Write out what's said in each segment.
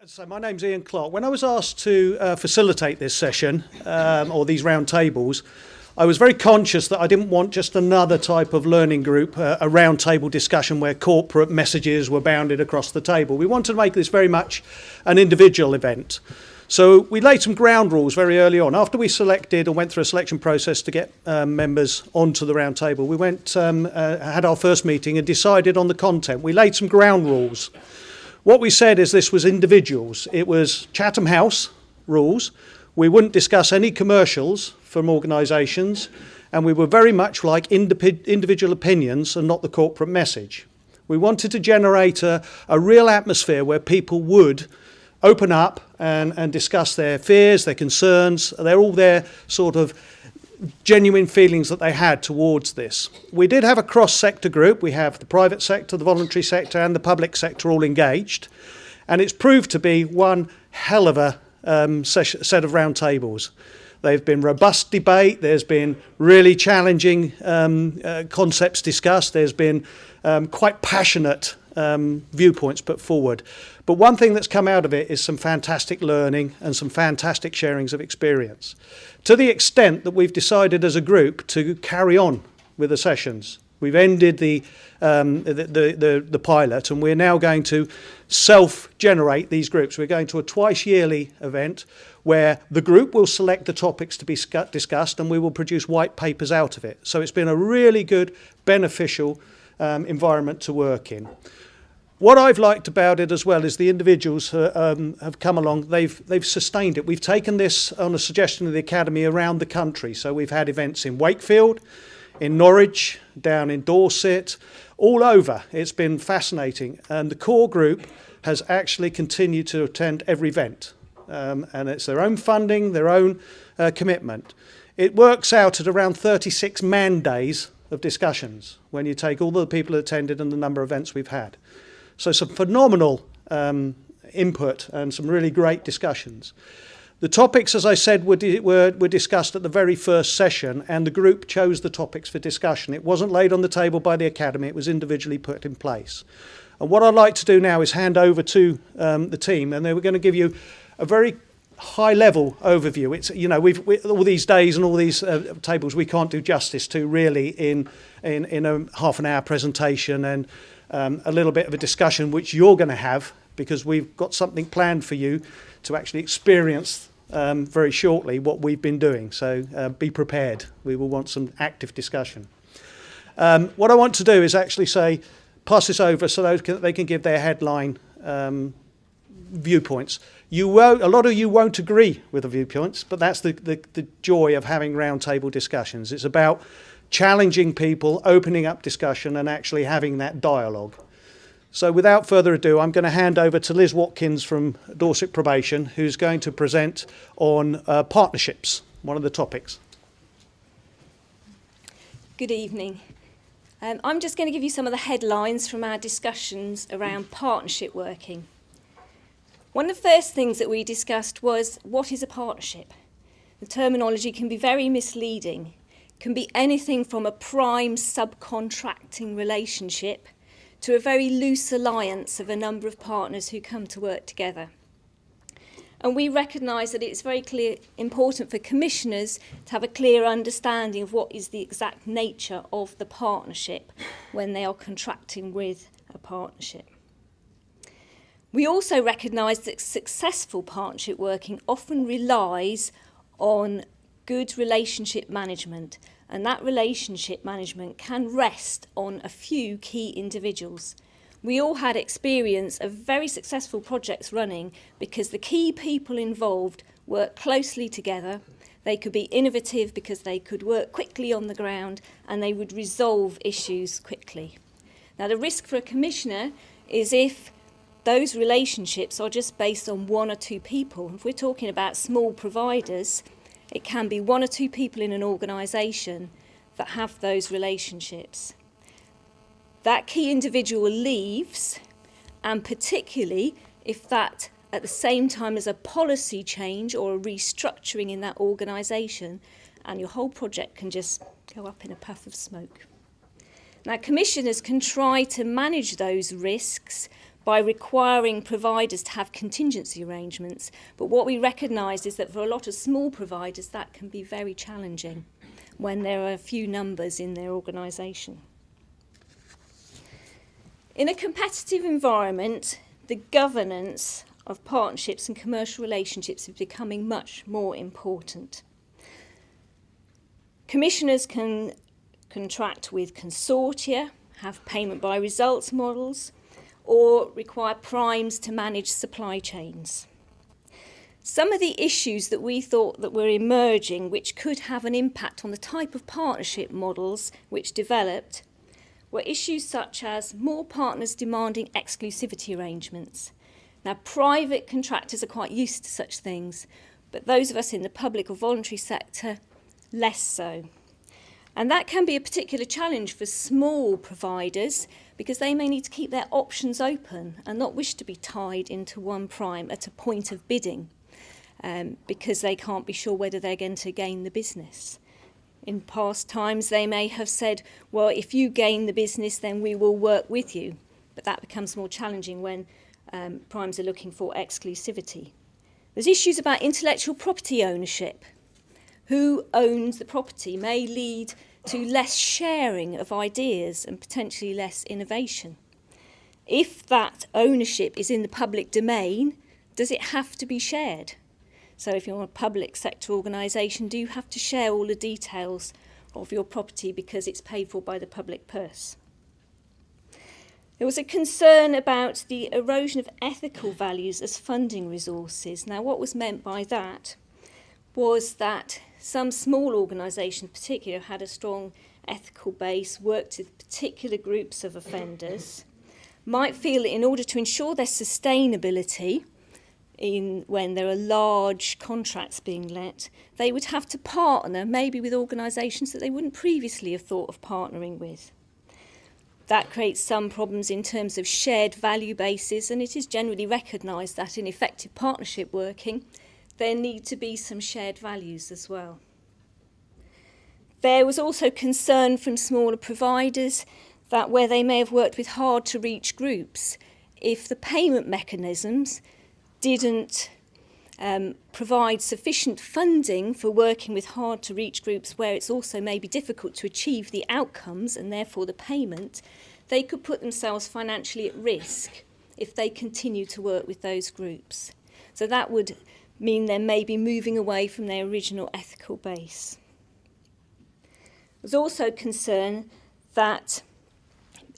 So my name's Ian Clarke. When I was asked to facilitate this session, or these round tables, I was very conscious that I didn't want just another type of learning group, a round table discussion where corporate messages were bounded across the table. We wanted to make this very much an individual event. So we laid some ground rules very early on. After we selected and went through a selection process to get members onto the round table, we had our first meeting and decided on the content. We laid some ground rules. What we said is this was individuals. It was Chatham House rules. We wouldn't discuss any commercials from organisations, and we were very much like individual opinions and not the corporate message. We wanted to generate a real atmosphere where people would open up and discuss their fears, their concerns. They're all their sort of genuine feelings that they had towards this. We did have a cross-sector group. We have the private sector, the voluntary sector and the public sector all engaged. And it's proved to be one hell of a set of round tables. They've been robust debate. There's been really challenging concepts discussed. There's been quite passionate viewpoints put forward. But one thing that's come out of it is some fantastic learning and some fantastic sharings of experience. To the extent that we've decided as a group to carry on with the sessions. We've ended the pilot, and we're now going to self-generate these groups. We're going to a twice-yearly event where the group will select the topics to be discussed, and we will produce white papers out of it. So it's been a really good, beneficial environment to work in. What I've liked about it as well is the individuals have come along. They've sustained it. We've taken this on a suggestion of the Academy around the country. So we've had events in Wakefield, in Norwich, down in Dorset, all over. It's been fascinating. And the core group has actually continued to attend every event. And it's their own funding, their own commitment. It works out at around 36 man days of discussions when you take all the people who attended and the number of events we've had. So some phenomenal input and some really great discussions. The topics, as I said, were discussed at the very first session, and the group chose the topics for discussion. It wasn't laid on the table by the Academy, it was individually put in place. And what I'd like to do now is hand over to the team, and they were going to give you a very high-level overview. It's, you know, all these days and all these tables we can't do justice to really in a half an hour presentation and a little bit of a discussion which you're going to have, because we've got something planned for you to actually experience very shortly what we've been doing. So be prepared. We will want some active discussion. What I want to do is actually pass this over so they can give their headline viewpoints. A lot of you won't agree with the viewpoints, but that's the joy of having roundtable discussions. It's about challenging people, opening up discussion and actually having that dialogue. So without further ado, I'm going to hand over to Liz Watkins from Dorset Probation, who's going to present on partnerships, one of the topics. Good evening. I'm just going to give you some of the headlines from our discussions around partnership working. One of the first things that we discussed was, what is a partnership? The terminology can be very misleading. Can be anything from a prime subcontracting relationship to a very loose alliance of a number of partners who come to work together. And we recognise that it's very important for commissioners to have a clear understanding of what is the exact nature of the partnership when they are contracting with a partnership. We also recognise that successful partnership working often relies on good relationship management, and that relationship management can rest on a few key individuals. We all had experience of very successful projects running because the key people involved worked closely together. They could be innovative because they could work quickly on the ground and they would resolve issues quickly. Now, the risk for a commissioner is if those relationships are just based on one or two people. If we're talking about small providers, it can be one or two people in an organisation that have those relationships. That key individual leaves, and particularly if that at the same time as a policy change or a restructuring in that organisation, and your whole project can just go up in a puff of smoke. Now, commissioners can try to manage those risks by requiring providers to have contingency arrangements. But what we recognise is that for a lot of small providers, that can be very challenging when there are a few numbers in their organisation. In a competitive environment, the governance of partnerships and commercial relationships is becoming much more important. Commissioners can contract with consortia, have payment by results models, or require primes to manage supply chains. Some of the issues that we thought that were emerging which could have an impact on the type of partnership models which developed were issues such as more partners demanding exclusivity arrangements. Now, private contractors are quite used to such things, but those of us in the public or voluntary sector, less so. And that can be a particular challenge for small providers because they may need to keep their options open and not wish to be tied into one prime at a point of bidding because they can't be sure whether they're going to gain the business. In past times, they may have said, well, if you gain the business, then we will work with you. But that becomes more challenging when primes are looking for exclusivity. There's issues about intellectual property ownership. Who owns the property may lead to less sharing of ideas and potentially less innovation. If that ownership is in the public domain, does it have to be shared? So if you're a public sector organisation, do you have to share all the details of your property because it's paid for by the public purse? There was a concern about the erosion of ethical values as funding resources. Now, what was meant by that was that some small organisations, particularly, had a strong ethical base, worked with particular groups of offenders, might feel that in order to ensure their sustainability, when there are large contracts being let, they would have to partner maybe with organisations that they wouldn't previously have thought of partnering with. That creates some problems in terms of shared value bases, and it is generally recognised that in effective partnership working, there need to be some shared values as well. There was also concern from smaller providers that where they may have worked with hard-to-reach groups, if the payment mechanisms didn't provide sufficient funding for working with hard-to-reach groups where it's also maybe difficult to achieve the outcomes and therefore the payment, they could put themselves financially at risk if they continue to work with those groups. So that would mean they're maybe moving away from their original ethical base. There's also concern that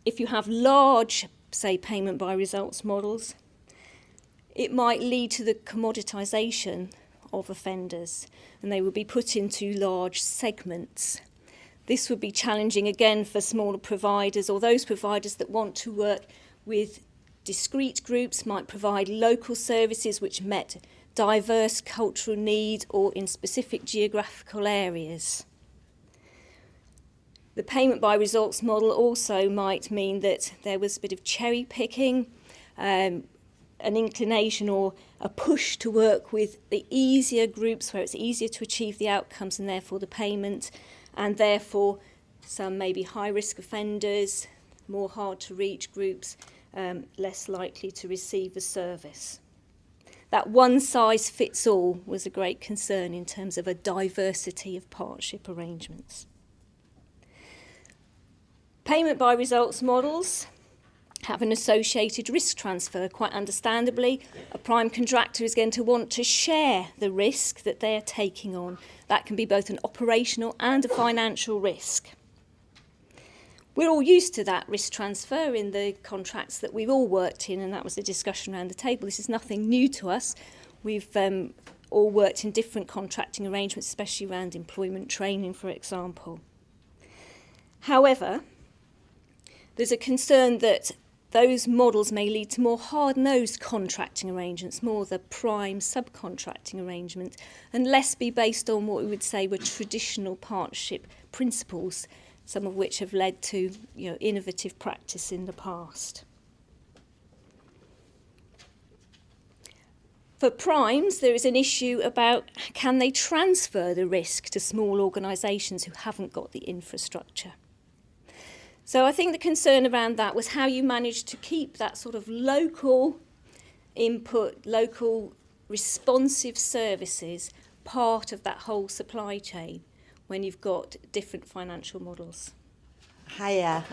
if you have large, say, payment by results models, it might lead to the commoditisation of offenders, and they would be put into large segments. This would be challenging again for smaller providers, or those providers that want to work with discrete groups might provide local services which met diverse cultural need or in specific geographical areas. The payment by results model also might mean that there was a bit of cherry picking, an inclination or a push to work with the easier groups where it's easier to achieve the outcomes and therefore the payment, and therefore some maybe high-risk offenders, more hard-to-reach groups, less likely to receive the service. That one-size-fits-all was a great concern in terms of a diversity of partnership arrangements. Payment by results models have an associated risk transfer. Quite understandably, a prime contractor is going to want to share the risk that they are taking on. That can be both an operational and a financial risk. We're all used to that risk transfer in the contracts that we've all worked in, and that was the discussion around the table. This is nothing new to us. We've all worked in different contracting arrangements, especially around employment training, for example. However, there's a concern that those models may lead to more hard-nosed contracting arrangements, more the prime subcontracting arrangement, and less be based on what we would say were traditional partnership principles, some of which have led to innovative practice in the past. For primes, there is an issue about can they transfer the risk to small organisations who haven't got the infrastructure. So I think the concern around that was how you managed to keep that sort of local input, local responsive services part of that whole supply chain when you've got different financial models. Hiya.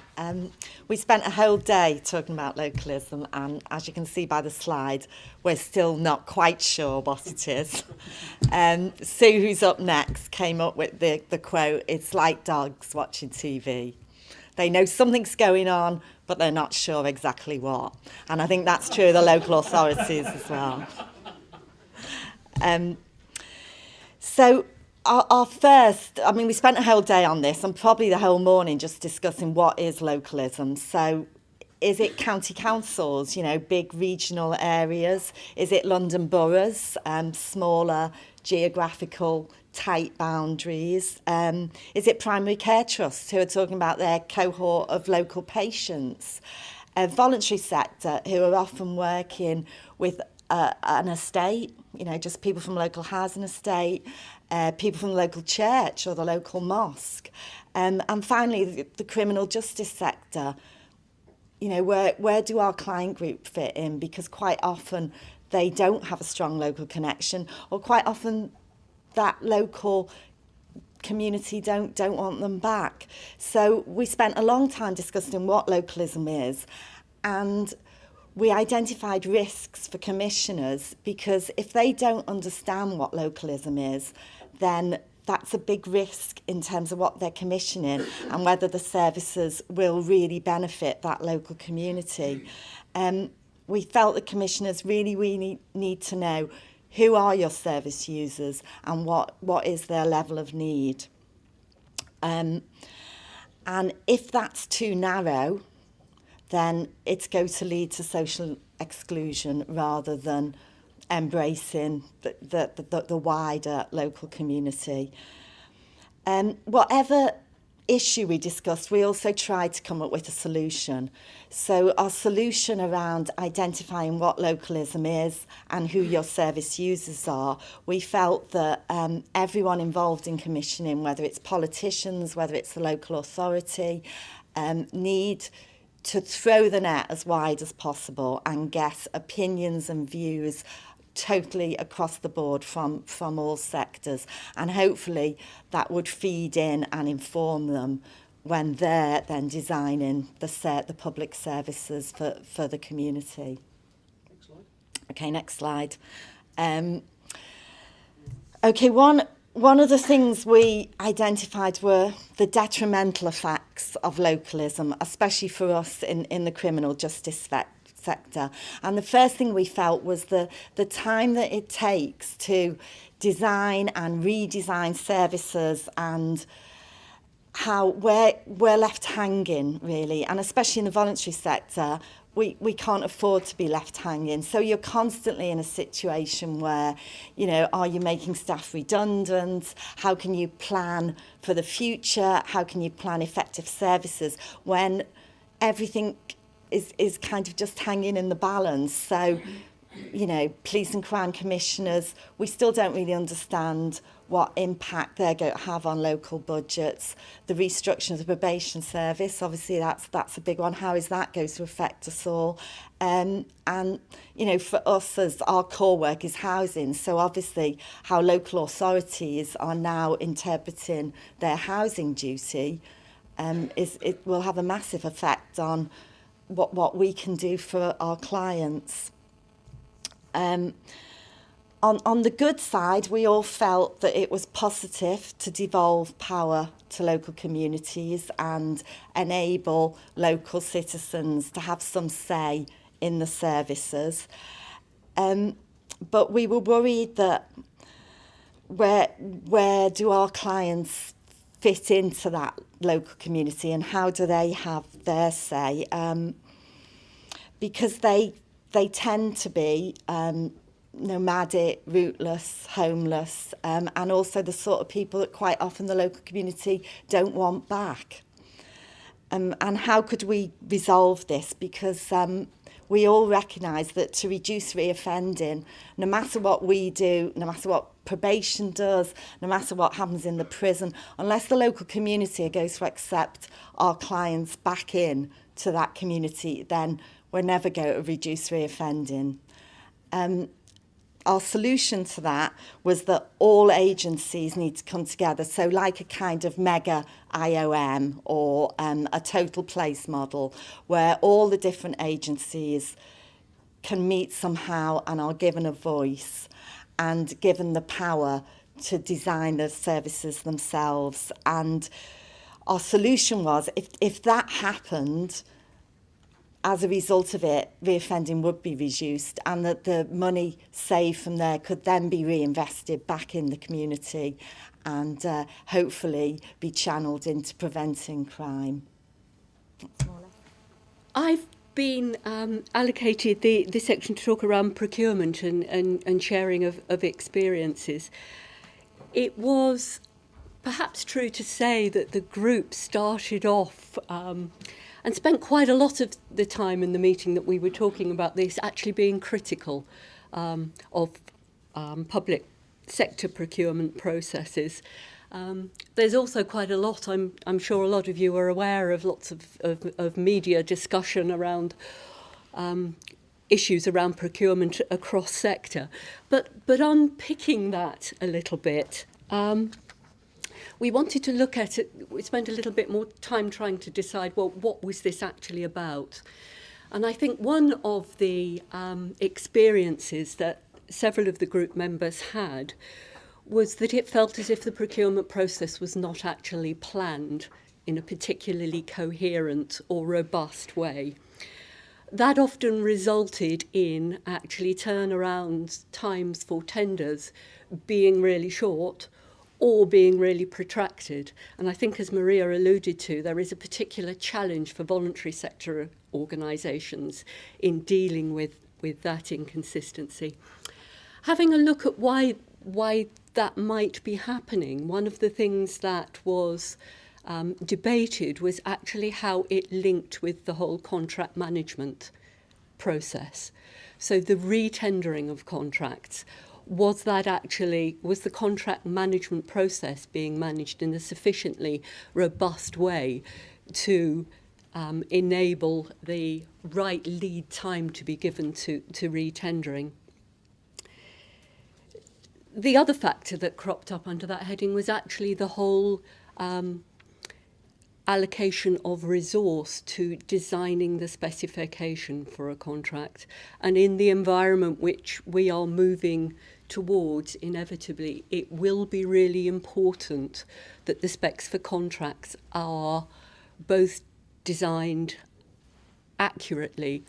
We spent a whole day talking about localism, and as you can see by the slide, we're still not quite sure what it is. Sue, who's up next, came up with the quote, "It's like dogs watching TV. They know something's going on, but they're not sure exactly what." And I think that's true of the local authorities as well. So our first, I mean, we spent a whole day on this and probably the whole morning just discussing what is localism. So is it county councils, you know, big regional areas? Is it London boroughs, smaller geographical tight boundaries? Is it primary care trusts who are talking about their cohort of local patients? A voluntary sector who are often working with an estate, you know, just people from local housing estate, people from the local church or the local mosque. And finally, the criminal justice sector. You know, where do our client group fit in? Because quite often they don't have a strong local connection, or quite often that local community don't want them back. So we spent a long time discussing what localism is, and we identified risks for commissioners, because if they don't understand what localism is, then that's a big risk in terms of what they're commissioning and whether the services will really benefit that local community. We felt that commissioners really need to know who are your service users and what is their level of need. And if that's too narrow, then it's going to lead to social exclusion rather than embracing the wider local community. Whatever issue we discussed, we also tried to come up with a solution. So our solution around identifying what localism is and who your service users are, we felt that everyone involved in commissioning, whether it's politicians, whether it's the local authority, need to throw the net as wide as possible and get opinions and views totally across the board from all sectors, and hopefully that would feed in and inform them when they're then designing the public services for the community. Next slide. Okay, next slide. Okay, one of the things we identified were the detrimental effects of localism, especially for us in the criminal justice sector. And the first thing we felt was the time that it takes to design and redesign services, and how we're left hanging, really. And especially in the voluntary sector, we can't afford to be left hanging. So you're constantly in a situation where, you know, are you making staff redundant? How can you plan for the future? How can you plan effective services when everything is kind of just hanging in the balance? So, you know, police and crime commissioners, we still don't really understand what impact they're going to have on local budgets. The restructuring of the probation service, obviously that's a big one. How is that going to affect us all? And, you know, for us, as our core work is housing, so obviously how local authorities are now interpreting their housing duty, it will have a massive effect on what we can do for our clients. On the good side, we all felt that it was positive to devolve power to local communities and enable local citizens to have some say in the services. But we were worried that where do our clients fit into that local community, and how do they have their say? Because they tend to be nomadic, rootless, homeless, and also the sort of people that quite often the local community don't want back. And how could we resolve this? Because we all recognise that to reduce reoffending, no matter what we do, no matter what probation does, no matter what happens in the prison, unless the local community are going to accept our clients back in to that community, then we're never going to reduce reoffending. Our solution to that was that all agencies need to come together, so like a kind of mega IOM or a total place model, where all the different agencies can meet somehow and are given a voice and given the power to design the services themselves. And our solution was, if that happened, as a result of it, reoffending would be reduced, and that the money saved from there could then be reinvested back in the community and hopefully be channelled into preventing crime. I've been allocated the section to talk around procurement and sharing of experiences. It was perhaps true to say that the group started off and spent quite a lot of the time in the meeting that we were talking about this actually being critical of public sector procurement processes. There's also quite a lot, I'm sure a lot of you are aware of lots of media discussion around issues around procurement across sector. But unpicking that a little bit, we wanted to look at it, we spent a little bit more time trying to decide, well, what was this actually about? And I think one of the experiences that several of the group members had was that it felt as if the procurement process was not actually planned in a particularly coherent or robust way. That often resulted in actually turnaround times for tenders being really short or being really protracted. And I think, as Maria alluded to, there is a particular challenge for voluntary sector organisations in dealing with that inconsistency. Having a look at why that might be happening, one of the things that was debated was actually how it linked with the whole contract management process. So the re-tendering of contracts, was the contract management process being managed in a sufficiently robust way to enable the right lead time to be given to re-tendering? The other factor that cropped up under that heading was actually the whole allocation of resource to designing the specification for a contract. And in the environment which we are moving towards, inevitably, it will be really important that the specs for contracts are both designed accurately,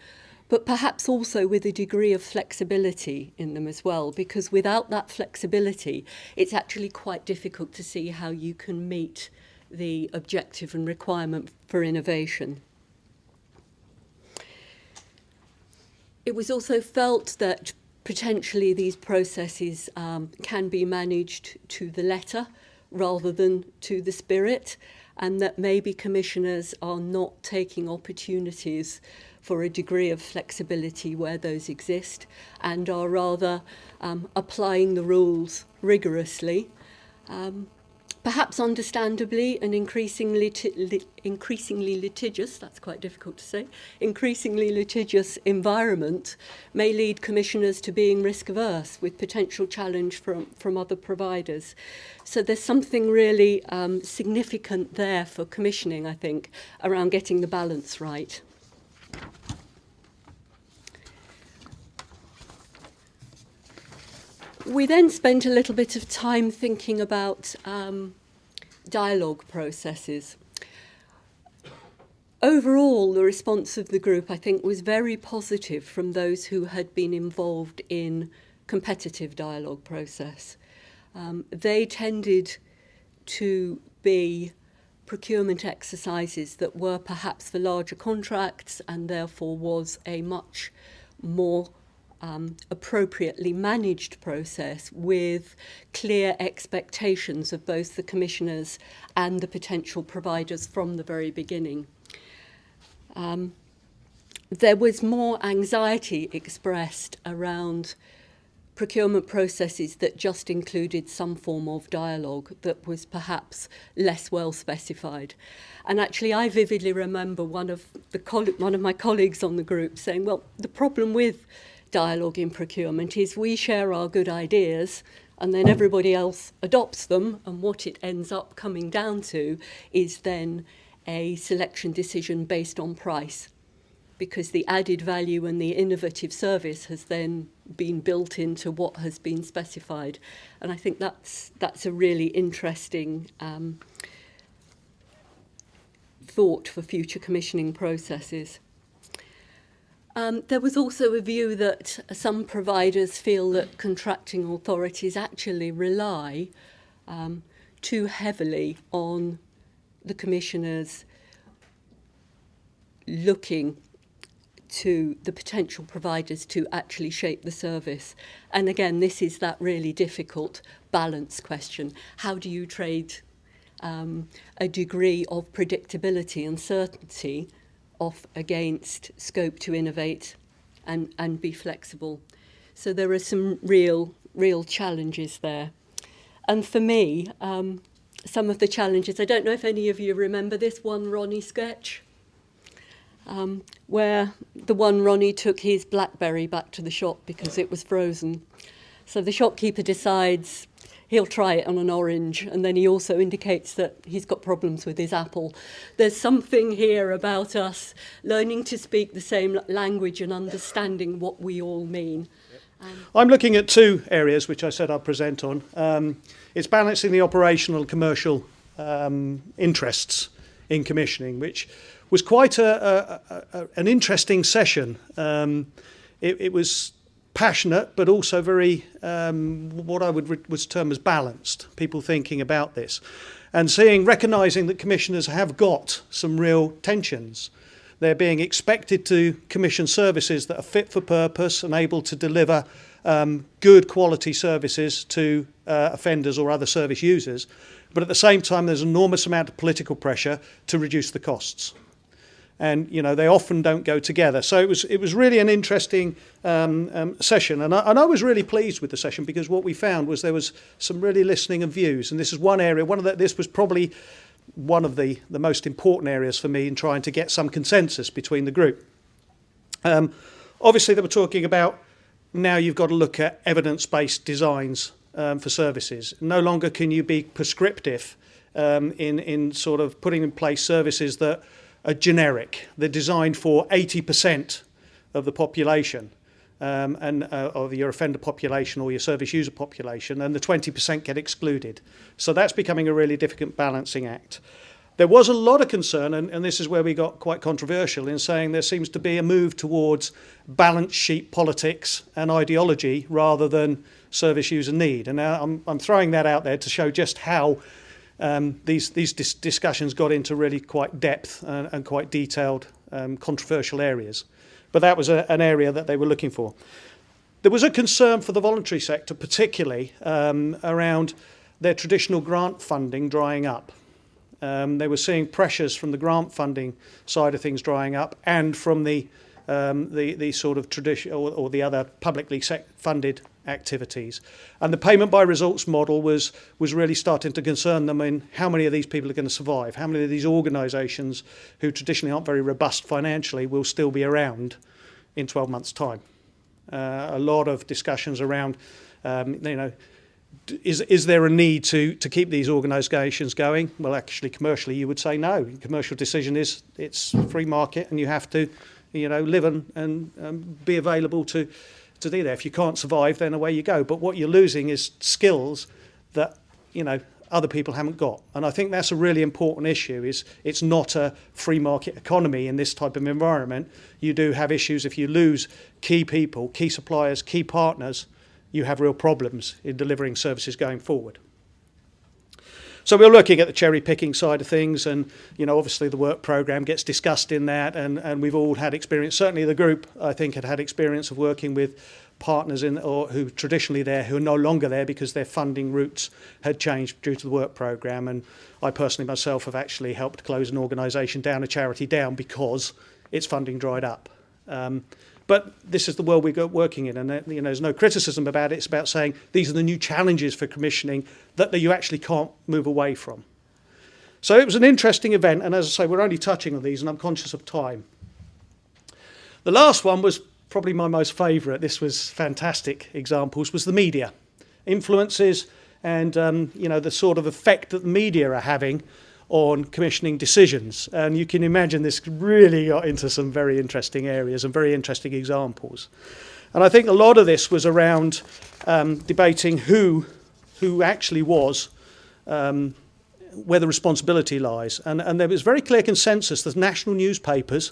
but perhaps also with a degree of flexibility in them as well, because without that flexibility, it's actually quite difficult to see how you can meet the objective and requirement for innovation. It was also felt that potentially these processes can be managed to the letter rather than to the spirit, and that maybe commissioners are not taking opportunities for a degree of flexibility where those exist, and are rather applying the rules rigorously, perhaps understandably. An increasingly litigious, that's quite difficult to say, increasingly litigious environment may lead commissioners to being risk averse with potential challenge from other providers. So there's something really significant there for commissioning, I think, around getting the balance right. We then spent a little bit of time thinking about dialogue processes. Overall, the response of the group, I think, was very positive from those who had been involved in competitive dialogue process. They tended to be procurement exercises that were perhaps for larger contracts, and therefore was a much more appropriately managed process with clear expectations of both the commissioners and the potential providers from the very beginning. there was more anxiety expressed around procurement processes that just included some form of dialogue that was perhaps less well specified. And actually, I vividly remember one of my colleagues on the group saying, well, the problem with dialogue in procurement is we share our good ideas and then everybody else adopts them, and what it ends up coming down to is then a selection decision based on price, because the added value and the innovative service has then been built into what has been specified. And I think that's a really interesting thought for future commissioning processes. There was also a view that some providers feel that contracting authorities actually rely too heavily on the commissioners looking to the potential providers to actually shape the service. And again, this is that really difficult balance question. How do you trade a degree of predictability and certainty off against scope to innovate and be flexible? So there are some real challenges there. And for me, some of the challenges, I don't know if any of you remember this one Ronnie sketch, where the one Ronnie took his BlackBerry back to the shop because it was frozen. So the shopkeeper decides he'll try it on an orange, and then he also indicates that he's got problems with his apple. There's something here about us learning to speak the same language and understanding what we all mean. I'm looking at two areas which I said I'll present on. It's balancing the operational and commercial interests in commissioning, which was quite an interesting session. It was passionate, but also very what I would term as balanced. People thinking about this and recognising that commissioners have got some real tensions. They're being expected to commission services that are fit for purpose and able to deliver good quality services to offenders or other service users. But at the same time, there's an enormous amount of political pressure to reduce the costs. And, they often don't go together. So it was really an interesting session. And I was really pleased with the session, because what we found was there was some really listening and views. And this is one area, this was probably one of the most important areas for me in trying to get some consensus between the group. Obviously, they were talking about now you've got to look at evidence-based designs for services. No longer can you be prescriptive in sort of putting in place services that are generic. They're designed for 80% of the population of your offender population or your service user population, and the 20% get excluded. So that's becoming a really difficult balancing act. There was a lot of concern, and this is where we got quite controversial, in saying there seems to be a move towards balance sheet politics and ideology rather than service user need. And now I'm throwing that out there to show just how these discussions got into really quite depth and quite detailed, controversial areas. But that was an area that they were looking for. There was a concern for the voluntary sector, particularly around their traditional grant funding drying up. They were seeing pressures from the grant funding side of things drying up, and from the sort of traditional or the other publicly funded activities. And the payment by results model was really starting to concern them in how many of these people are going to survive, how many of these organisations who traditionally aren't very robust financially will still be around in 12 months' time. A lot of discussions around, is there a need to keep these organisations going? Well, actually, commercially, you would say no. The commercial decision is it's free market, and you have to, live and be available to do that. If you can't survive, then away you go. But what you're losing is skills that, other people haven't got. And I think that's a really important issue, is it's not a free market economy in this type of environment. You do have issues if you lose key people, key suppliers, key partners, you have real problems in delivering services going forward. So we're looking at the cherry picking side of things, and obviously the work programme gets discussed in that, and we've all had experience. Certainly the group, I think, had experience of working with partners who traditionally there, who are no longer there because their funding routes had changed due to the work programme. And I personally myself have actually helped close an organisation down, a charity down, because its funding dried up. But this is the world we're working in, and there's no criticism about it. It's about saying these are the new challenges for commissioning that you actually can't move away from. So it was an interesting event, and as I say, we're only touching on these, and I'm conscious of time. The last one was probably my most favourite. This was fantastic examples, was the media. Influences and the sort of effect that the media are having on commissioning decisions. And you can imagine this really got into some very interesting areas and very interesting examples. And I think a lot of this was around debating who actually was, where the responsibility lies. And there was very clear consensus that national newspapers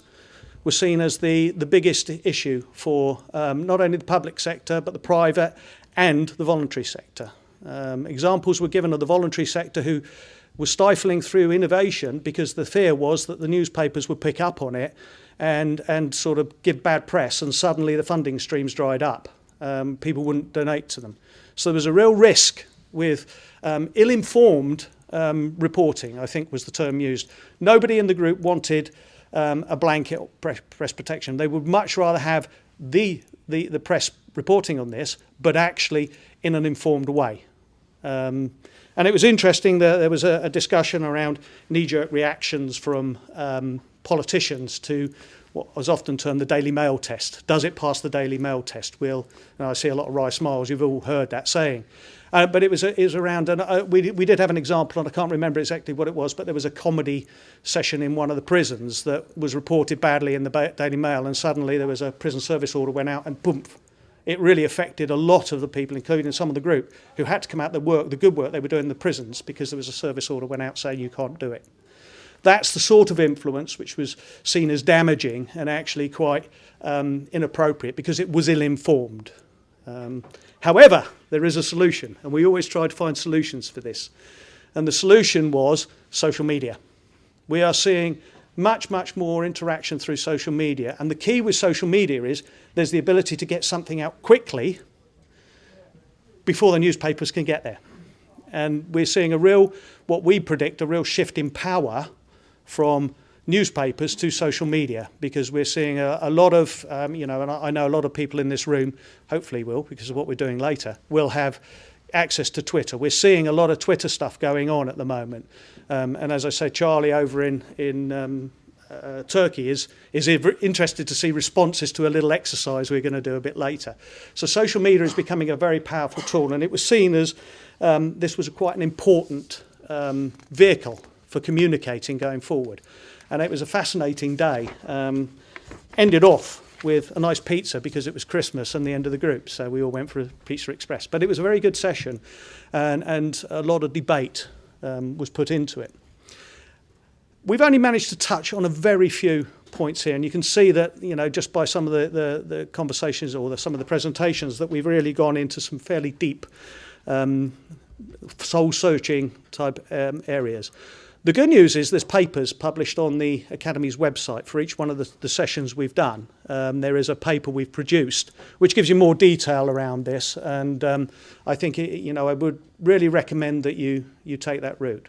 were seen as the biggest issue for not only the public sector, but the private and the voluntary sector. Examples were given of the voluntary sector who was stifling through innovation because the fear was that the newspapers would pick up on it and sort of give bad press, and suddenly the funding streams dried up. People wouldn't donate to them. So there was a real risk with ill-informed reporting, I think was the term used. Nobody in the group wanted a blanket press protection. They would much rather have the press reporting on this, but actually in an informed way. And it was interesting that there was a discussion around knee-jerk reactions from politicians to what was often termed the Daily Mail test. Does it pass the Daily Mail test? And I see a lot of wry smiles. You've all heard that saying. But it was around, and we did have an example, and I can't remember exactly what it was, but there was a comedy session in one of the prisons that was reported badly in the Daily Mail, and suddenly there was a prison service order went out, and boom, it really affected a lot of the people, including some of the group, who had to come out the good work they were doing in the prisons because there was a service order went out saying you can't do it. That's the sort of influence which was seen as damaging and actually quite inappropriate because it was ill-informed. However, there is a solution, and we always try to find solutions for this. And the solution was social media. We are seeing much, much more interaction through social media. And the key with social media is there's the ability to get something out quickly before the newspapers can get there. And we're seeing what we predict, a real shift in power from newspapers to social media, because we're seeing a lot of, and I know a lot of people in this room, hopefully will, because of what we're doing later, will have access to Twitter. We're seeing a lot of Twitter stuff going on at the moment. And as I say, Charlie over in Turkey is interested to see responses to a little exercise we're going to do a bit later. So social media is becoming a very powerful tool, and it was seen as this was quite an important vehicle for communicating going forward. And it was a fascinating day. Ended off with a nice pizza because it was Christmas and the end of the group, so we all went for a Pizza Express. But it was a very good session, and a lot of debate was put into it. We've only managed to touch on a very few points here, and you can see that, just by some of the conversations or some of the presentations, that we've really gone into some fairly deep soul-searching type areas. The good news is there's papers published on the Academy's website for each one of the sessions we've done. There is a paper we've produced which gives you more detail around this, and I think I would really recommend that you take that route.